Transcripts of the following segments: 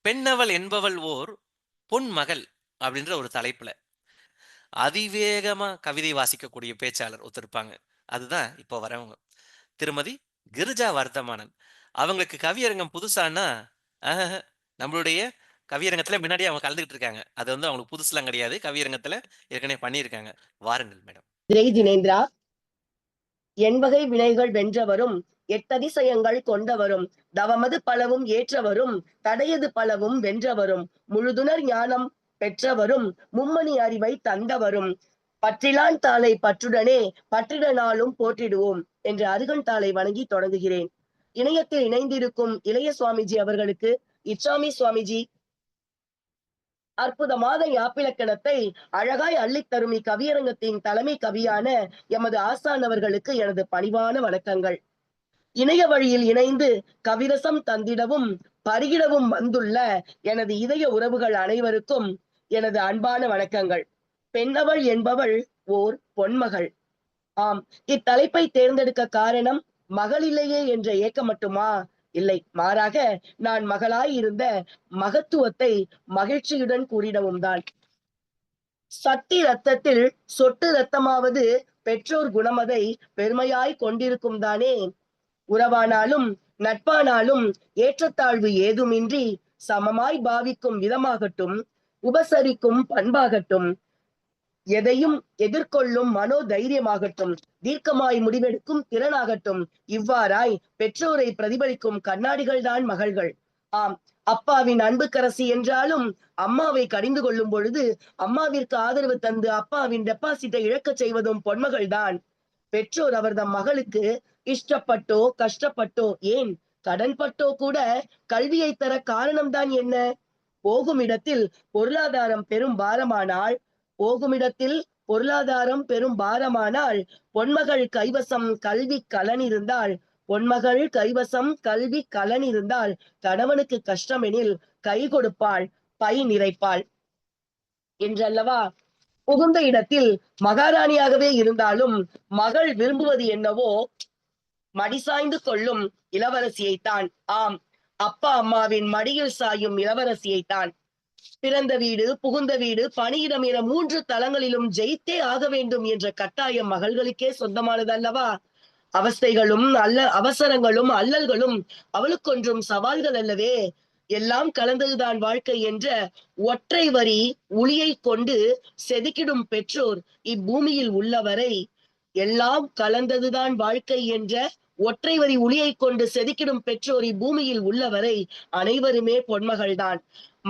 பெண்ணவள் என்பவள் ஓர் பொன்மகள் அப்படின்ற ஒரு தலைப்புல அதிவேகமா கவிதை வாசிக்கக்கூடிய பேச்சாளர் ஒருத்தர் இருப்பாங்க. அதுதான் இப்போ வரவங்க. திருமதி கிரிஜா வர்த்தமானன். அவங்களுக்கு கவியரங்கம் புதுசான்னா, ஆஹஹ நம்மளுடைய கவியரங்கத்துல முன்னாடியே அவங்க கலந்துகிட்டு இருக்காங்க. அது வந்து அவங்களுக்கு புதுசுலாம் கிடையாது. கவியரங்கத்துல ஏற்கனவே பண்ணியிருக்காங்க. வாருங்கள் மேடம். ஜெய் ஜினேந்திரா. எண்வகை வினைகள் வென்றவரும் எட்டதிசயங்கள் கொண்டவரும் தவமது பலவும் ஏற்றவரும் தடையது பலவும் வென்றவரும் முழுதுணர் ஞானம் பெற்றவரும் மும்மணி அறிவை தந்தவரும் பற்றிலான் தாளை பற்றுடனே பற்றிட நாளும் போற்றிடுவோம் என்று அருகன் தாளை வணங்கி தொடங்குகிறேன். இணையத்தில் இணைந்திருக்கும் இளைய சுவாமிஜி அவர்களுக்கு இச்சாமி சுவாமிஜி அற்புதமான யாப்பிலக்கணத்தை அழகாய் அள்ளித்தரும் இக்கவியரங்கத்தின் தலைமை கவியான எமது ஆசான் அவர்களுக்கு எனது பணிவான வணக்கங்கள். இணைய வழியில் இணைந்து கவிரசம் தந்திடவும் பருகிடவும் வந்துள்ள எனது இதய உறவுகள் அனைவருக்கும் எனது அன்பான வணக்கங்கள். பெண்ணவள் என்பவள் ஓர் பொன்மகள். ஆம், இத்தலைப்பை தேர்ந்தெடுக்க காரணம் மகளில்லையே என்ற ஏக்கம் மட்டுமா? இல்லை, மாறாக நான் மகளாய் இருந்த மகத்துவத்தை மகிழ்ச்சியுடன் கூறிடவும் தான். சட்டி ரத்தத்தில் சொட்டு ரத்தமாவது பெற்றோர் குணமதை பெருமையாய் கொண்டிருக்கும் தானே. உறவானாலும் நட்பானாலும் ஏற்றத்தாழ்வு ஏதுமின்றி சமமாய் பாவிக்கும் விதமாகட்டும், உபசரிக்கும் பண்பாகட்டும், எதையும் எதிர்கொள்ளும் மனோ தைரியமாகட்டும், தீர்க்கமாய் முடிவெடுக்கும் திறனாகட்டும், இவ்வாறாய் பெற்றோரை பிரதிபலிக்கும் கண்ணாடிகள் தான் மகள்கள். ஆம், அப்பாவின் அன்புக்கரசி என்றாலும் அம்மாவை கடிந்து கொள்ளும் பொழுது அம்மாவிற்கு ஆதரவு தந்து அப்பாவின் டெபாசிட்டை இழக்கச் செய்வதும் பொன்மகள் தான். பெற்றோர் அவர்தம் மகளுக்கு இஷ்டப்பட்டோ கஷ்டப்பட்டோ ஏன் கடன்பட்டோ கூட கல்வியை தர காரணம்தான் என்ன? போகும் இடத்தில் பொருளாதாரம் பெரும் பாரமானால் பொன்மகள் கைவசம் கல்வி கலன் இருந்தால் கணவனுக்கு கஷ்டமெனில் கை கொடுப்பாள், பை நிறைப்பாள் என்றல்லவா. புகுந்த இடத்தில் மகாராணியாகவே இருந்தாலும் மகள் விரும்புவது என்னவோ மடிசாய்ந்து கொள்ளும் இளவரசியைத்தான். ஆம், அப்பா அம்மாவின் மடியில் சாயும் இளவரசியைத்தான். பிறந்த வீடு, புகுந்த வீடு, பணியிடம் என 3 தளங்களிலும் ஜெயித்தே ஆக வேண்டும் என்ற கட்டாயம் மகள்களுக்கே சொந்தமானது அல்லவா. அவசரங்களும் அல்லல்களும் அவளுக்கொன்றும் சவால்கள் அல்லவே. எல்லாம் கலந்ததுதான் வாழ்க்கை என்ற ஒற்றை வரி உளியை கொண்டு செதுக்கிடும் பெற்றோர் இப்பூமியில் உள்ளவரை, எல்லாம் கலந்ததுதான் வாழ்க்கை என்ற ஒற்றை வரி உளியை கொண்டு செதுக்கிடும் பெற்றோர் இப்பூமியில் உள்ளவரை அனைவருமே பொன்மகள்தான்.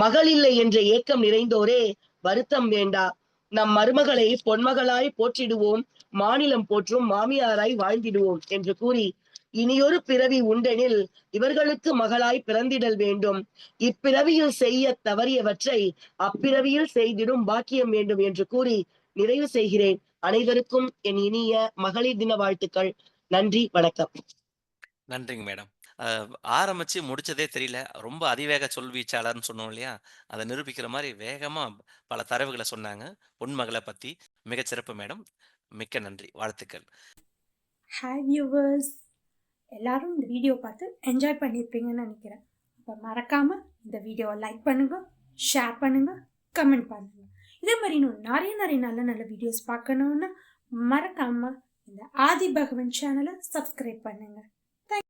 மகள் இல்லை என்ற ஏக்கம் நிறைந்தோரே, வருத்தம் வேண்டா. நம் மருமகளை பொன்மகளாய் போற்றிடுவோம், மாநிலம் போற்றும் மாமியாராய் வாழ்ந்திடுவோம் என்று கூறி, இனியொரு பிறவி உண்டெனில் இவர்களுக்கு மகளாய் பிறந்திடல் வேண்டும். இப்பிறவியில் செய்ய தவறியவற்றை அப்பிறவியில் செய்திடும் பாக்கியம் வேண்டும் என்று கூறி நிறைவு செய்கிறேன். அனைவருக்கும் என் இனிய மகளிர் தின வாழ்த்துக்கள். நன்றி, வணக்கம். நன்றிங்க மேடம். ஆரம்பிச்சு முடிச்சதே தெரியல. ரொம்ப அதிவேக சொல்வீச்சாளர்ன்னு சொன்னோம் இல்லையா? அத நிரூபிக்கிற மாரி வேகமா பல தரவுகள சொன்னாங்க. பொன்மகள பத்தி. மிகச்சிறப்பு மேடம். மிக்க நன்றி. வாழ்த்துக்கள். ஹாய் வியூவர்ஸ், எல்லாரும் இந்த வீடியோ பார்த்து என்ஜாய் பண்ணியிருப்பீங்கன்னு நினைக்கிறேன். இப்போ மறக்காமல் இந்த வீடியோவை லைக் பண்ணுங்கள், ஷேர் பண்ணுங்கள், கமெண்ட் பண்ணுங்கள். இதே மாதிரி இன்னும் நிறைய நல்ல நல்ல வீடியோஸ் பார்க்கணுன்னா மறக்காமல் இந்த ஆதி பகவன் சேனலை சப்ஸ்கிரைப் பண்ணுங்கள்.